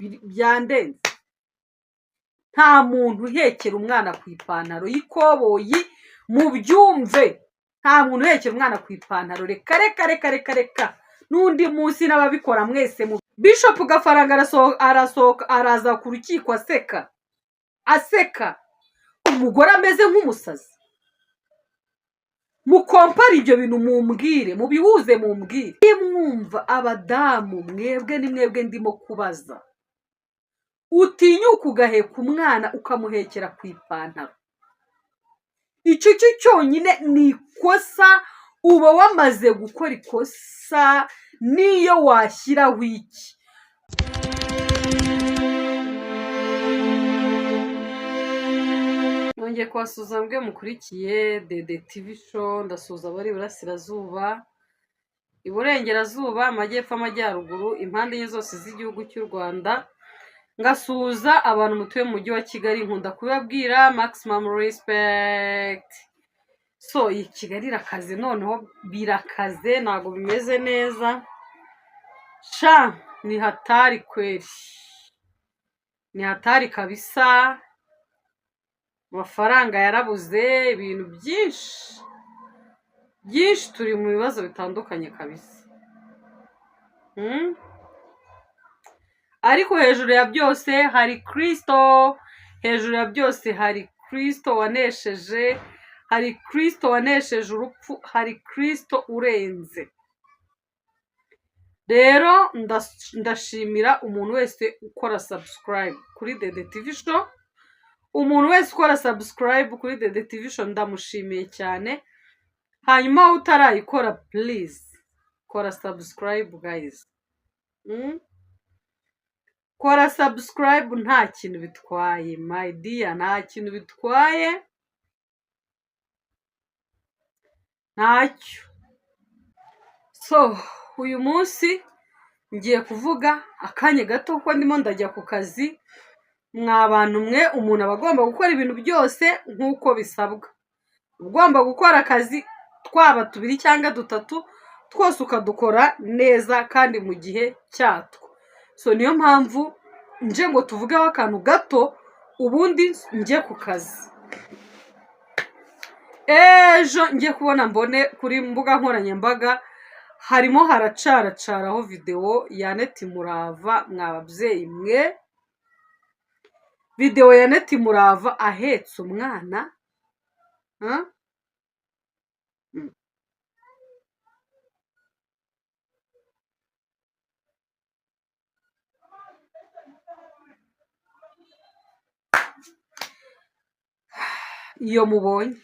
byandenze. Nta muntu uhekera umwana ku ipantaro y'ikoboyi mu byumve. Nta muntu uhekera umwana ku ipantaro. Reka n'undi munsi n'ababikora mwese mu Bishop Gafaranga araza ku rukiko aseka umugore ameze nk'umusazi. Mukompara ibyo bintu mumbwire, mubihuze mumbwire. Mwumva abadamu mwebwe ni mwebwe ndimo kubaza. Utinyuka ugaheka umwana ukamuhekera ku ipantaro. Icyo cyonyine ni ikosa, uba wamaze gukora ikosa niyo washyiraho iki. Nongeye kubasuhuza mbwe mukurikiye Dede TV show. Ndasuhuza abari Burasirazuba, Iburengerazuba, Amajyepfo, Amajyaruguru, impande enye zose z'igihugu cy'u Rwanda. Ngasuhuza abantu mutuye mu mujyi wa Kigali. Nkunda kubabwira maximum respect. So iyi Kigali irakaze, noneho birakaze, ntago bimeze neza. Sha ni hatari kweli, ni hatari kabisa. Amafaranga yarabuze, ibintu byinshi turi mu bibazo bitandukanye kabisa. Ariko hejuru ya byose hari Kristo. Hejuru ya byose hari Kristo wanesheje. Hari Kristo wanesheje urupfu. Hari Kristo urenze. Rero ndashimira umuntu wese ukora subscribe kuri Dede TV show. Umuntu wese ukora subscribe kuri Dede TV show ndamushimiye cyane. Hanyuma utarayikora please kora subscribe guys. Kora subscribe, nta kintu bitwaye my dear, nta kintu bitwaye, ntacyo. So uyu munsi ngiye kuvuga akanya gato kuko ndimo ndajya ku kazi. Mwa bantu mwe, umuntu aba agomba gukora ibintu byose nk'uko bisabwa. Ugomba gukora akazi twaba 2 cyangwa 3 twose ukadukora neza kandi mu gihe cyatwo. So niyo mpamvu nje ngo tuvugeho akantu gato ubundi njye ku kazi. Ejo ngiye kubona mbone kuri mbuga nkoranyambaga harimo haracaraho video ya Neti Murava. Mwababyeyi mwe, video ya Neti Murava ahetse umwana. Iyo mubonye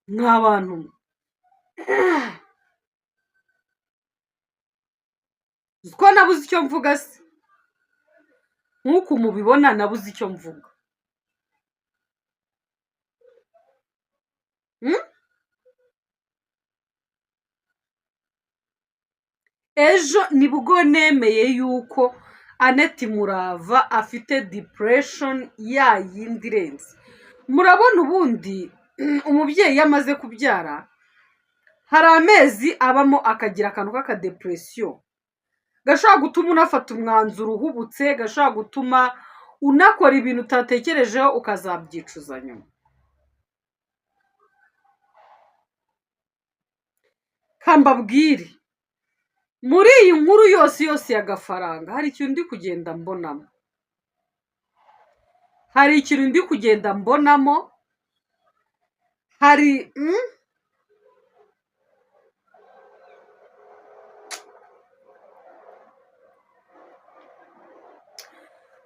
nk'abantu ko nabuze icyo mvuga se, nk'uko mubibona nabuze icyo mvuga. Ejo nibwo nemeye yuko Neti Murava afite depression yindi irenze. Murabona ubundi umubyeyi yamaze kubyara hari amezi abamo akagira akantu k'aka depression gashobora gutuma unafata umwanzuro uhubutse, gashobora gutuma unakora ibintu utatekerejeho ukazabyicuza nyuma. Kambabwire muri iyi nkuru yose ya Gafaranga hari ikintu ndi kugenda mbonamo. Hari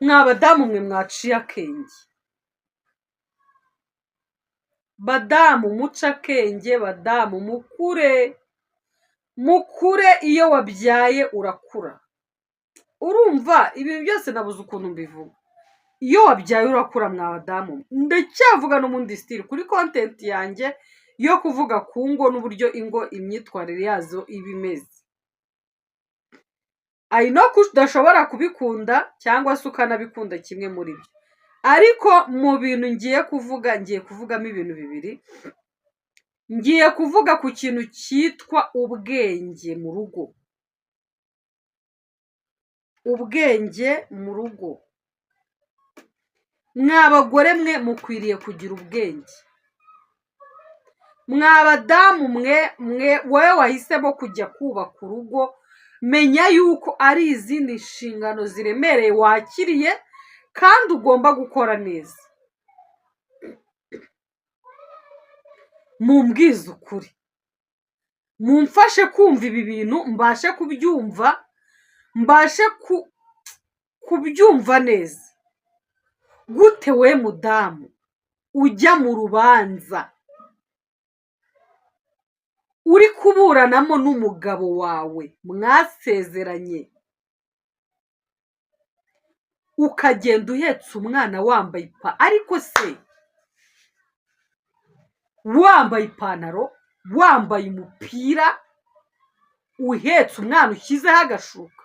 mwabadamu mwe mwaciye akenge. Badamu muca akenge, badamu mukure iyo wabyaye urakura. Urumva ibintu byose nabuze ukuntu mbivuga. Iyo wabyaye urakura mwabadamu. Ndacyavuga no mundi style kuri content yanjye yo kuvuga ku ngo n'uburyo ingo imyitwarire yazo ibimeze. I know ko udashobora kubikunda cyangwa se ukanabikunda kimwe muri byo. Ariko mu bintu ngiye kuvugamo ibintu bibiri. ngiye kuvuga ku kintu cyitwa ubwenge mu rugo. Ubwenge mu rugo. Mwa bagore mwe mukwiriye kugira ubwenge. Mwa badamu mwe wowe wahisemo kujya kubaka urugo, menya yuko ari izindi nshingano ziremereye wakiriye kandi ugomba gukora neza. Mumbwize ukuri, mumfashe kumva ibi bintu, mbashe kubyumva, mbashe kubyumva neza. Gute we mudamu ujya mu rubanza uri kuburanamo n'umugabo wawe mwasezeranye, ukagenda uhetse umwana wambaye ariko se wambaye ipantaro, wambaye umupira, uhetse umwana ushyizeho agashuka?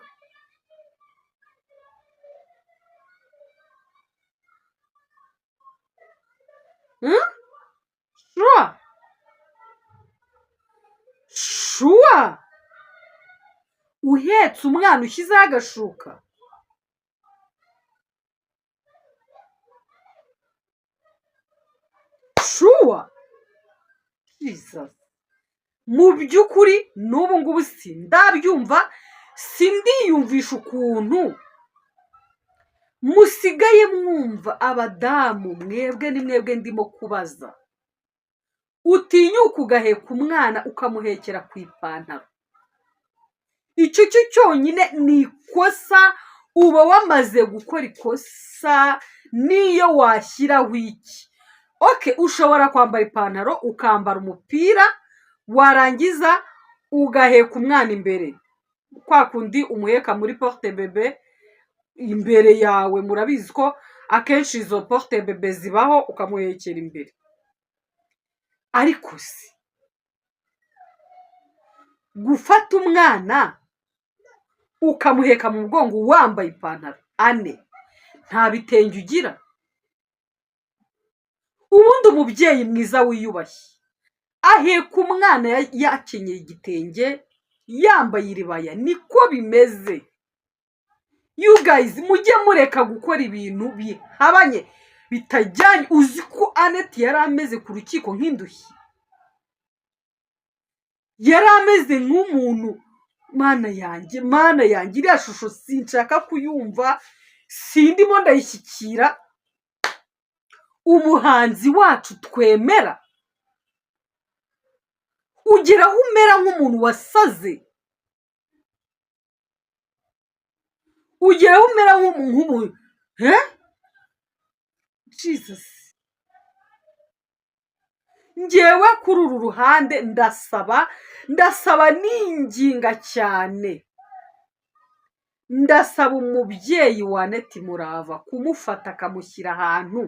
Shuwa uhetse umwana ushyizeho agashuka? Shuwa mu by'ukuri n'ubu ngubu sindabyumva, sindiyumvisha ukuntu musigaye mwumva. Abadamu mwebwe ni mwebwe ndimo kubaza. Utinyuka ugaheka umwana ukamuhekera ku ipantaro. Icyo cyo cyonyine ni ikosa, uba wamaze gukora ikosa. Niyo washyiraho iki, ushobora kwambara ipantaro ukambara umupira, warangiza ugaheka umwana imbere, kwa kundi umuheka muri porte bebe imbere yawe. Murabizi ko akenshi izo porte bebe zibaho, ukamuhekera imbere. Ariko se gufata umwana ukamuheka mu mugongo wambaye ipantaro nta bitenge ugira? Ubundi umubyeyi mwiza wiyubashye aheka umwana yakenyeye igitenge, yambaye iribaya. Niko bimeze. You guys mujye mureka gukora ibintu bihabanye, bitajyanye. Uzi ko Annette yari ameze ku rukiko nk'indushyi, yari ameze nk'umuntu. Mana yanjye, iriya shusho sinshaka kuyumva, sindimo ndayishyikira. Umuhanzi wacu twemera ugeraho umera nk'umuntu wasaze, ugeraho umera nk'umuntu Jesus. Ngewe kuri uru ruhande ndasaba ninginga cyane, ndasaba umubyeyi wa Annette Murava kumufata akamushyira ahantu,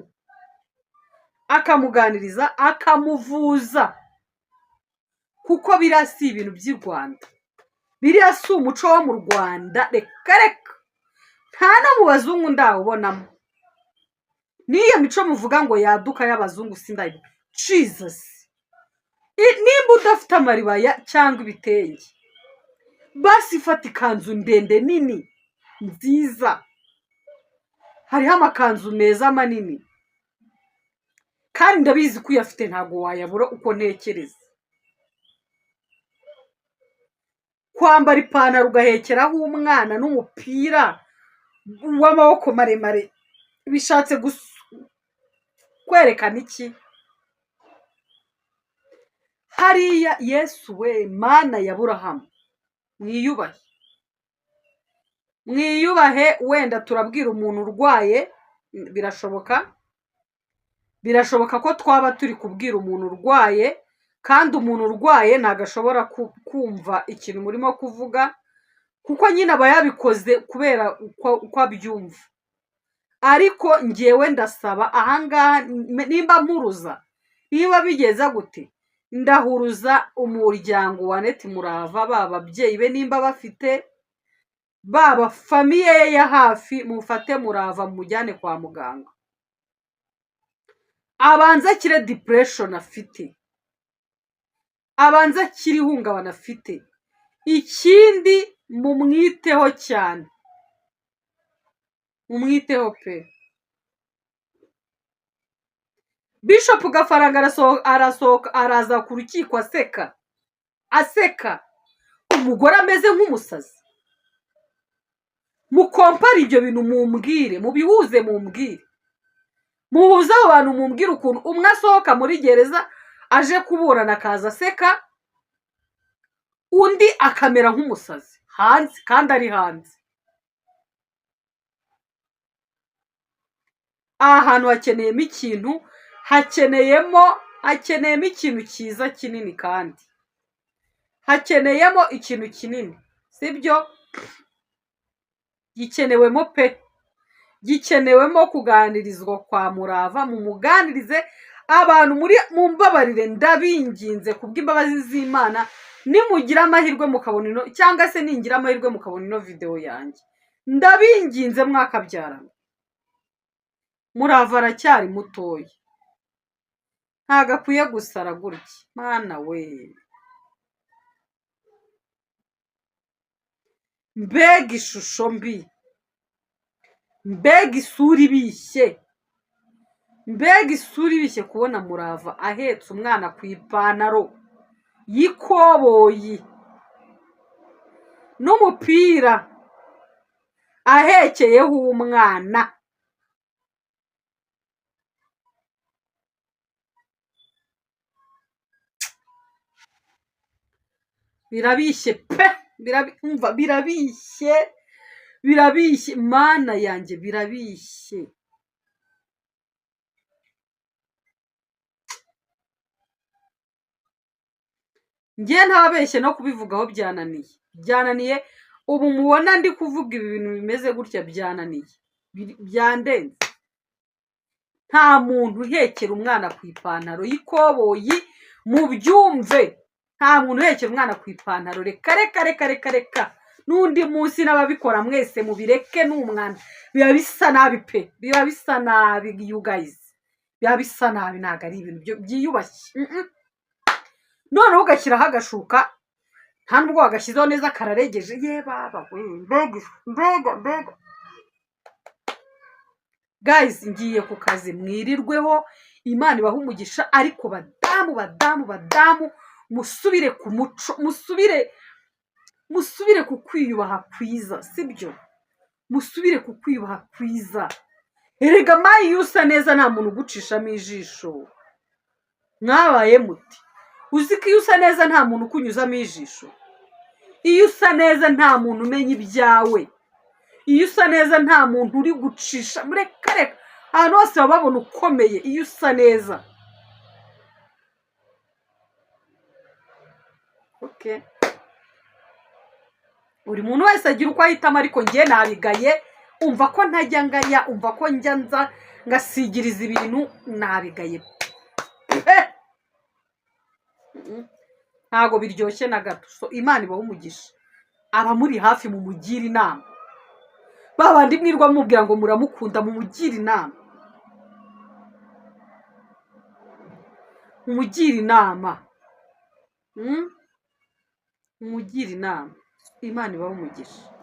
akamuganiriza, akamuvuza. Kuko biriya si ibintu by'i Rwanda, biriya si umuco wo mu Rwanda. Reka nta no mu bazungu ndawubonamo. N'iyo mico muvuga ngo yaduka y'abazungu sindayibo. Jesus, nimba udafite amaribaya cyangwa ibitenge, basi fata ikanzu ndende nini nziza. Hariho amakanzu meza manini kandi ndabizi ko uyafite ntabwo wayabura uko ntekereza. Kwambara ipantaro ugahekeraho umwana n'umupira w'amaboko maremare bishatse kwerekana iki? Hariya Yesu we, Mana ya Aburahamu, mwiyubahe. Wenda turabwira umuntu urwaye, birashoboka ko twaba turi kubwira umuntu urwaye, kandi umuntu urwaye ntabwo ashobora kumva ikintu murimo kuvuga, kuko nyine aba yabikoze kubera uko abyumva. Ariko ngewe ndasaba ahangaha, nimba mpuruza, niba bigeza gute, ndahuruza umuryango wa Annette Murava, baba ababyeyi be nimba bafite, baba famiye ye ya hafi, mufate Murava mujyane kwa muganga, abanza akire depression afite. abanza akiri ihungabana afite. Ikindi mumwiteho cyane, mumwiteho pe. Bishop Gafaranga arasohoka araza ku rukiko aseka umugore ameze nk'umusazi. Mukompara ibyo bintu mumbwire, mubihuze mumbwire, muhuze abo bantu mumbwire ukuntu umwe asohoka muri gereza aje kuburana akaza aseka, undi akamera nk'umusazi hanze kandi ari hanze. Aha hantu hakeneyemo ikintu cyiza kinini, kandi hakeneyemo ikintu kinini, sibyo? Gikenewemo pe, gikenewemo kuganirizwa kwa Murava. Mumuganirize abantu mumbabarire, ndabinginze kubw'imbabazi z'Imana, nimugira amahirwe mukabona ino, cyangwa se ningira amahirwe mukabona ino video yanjye, ndabinginze mwakabyarana. Murava aracyari mutoya, ntago akwiye gusara gutya. Mana we, mbega ishusho mbi, mbega isura ibishye, mbega isura ibishye kubona Murava ahetse umwana ku ipantaro y'ikoboyi n'umupira ahekeyeho umwana. Birabishye pe, birabishye, mana yanjye, birabishye. Ngiye ntababeshye no kubivugaho byananiye. Ubu mubona ndi kuvuga ibi bintu bimeze gutya, byananiye, byandenze. Nta muntu uhekera umwana ku ipantaro y'ikoboyi, mubyumve. Nta muntu uhekera umwana ku ipantaro. Reka. N'undi munsi n'ababikora mwese mubireke, n'umwana. Biba bisa nabi pe, biba bisa nabi you guys, biba bisa nabi, ntago ari ibintu byiyubashye. Noneho ugashyiraho agashuka, nta nubwo wagashyizeho neza, kararegeje. Ye baba we, mbega. Guys, ngiye ku kazi, mwirirweho, Imana ibaha umugisha. Ariko badamu, musubire ku muco, musubire ku kwiyubaha kwiza, sibyo? Musubire ku kwiyubaha kwiza. Erega mayi, iyo usa neza nta muntu ugucishamo ijisho. Mwabaye muti? Uzi ko iyo usa neza nta muntu ukunyuzamo ijisho? Iyo usa neza nta muntu umenya ibyawe. Iyo usa neza nta muntu uri gucisha. Reka ahantu hose baba babona ukomeye iyo usa neza. Okay, buri muntu wese agira uko ahitamo, ariko ngiye nabigaye. Umva ko ntajya ngaya, umva ko njya nza ngasigiriza ibintu, nabigaye pe. Ntago biryoshye na gato. So Imana ibaha umugisha, abamuri hafi mumugira inama. Babandi mwirwa mubwira ngo muramukunda, mumugira inama, mumugira inama. Mumugira inama. Imana ibaha umugisha.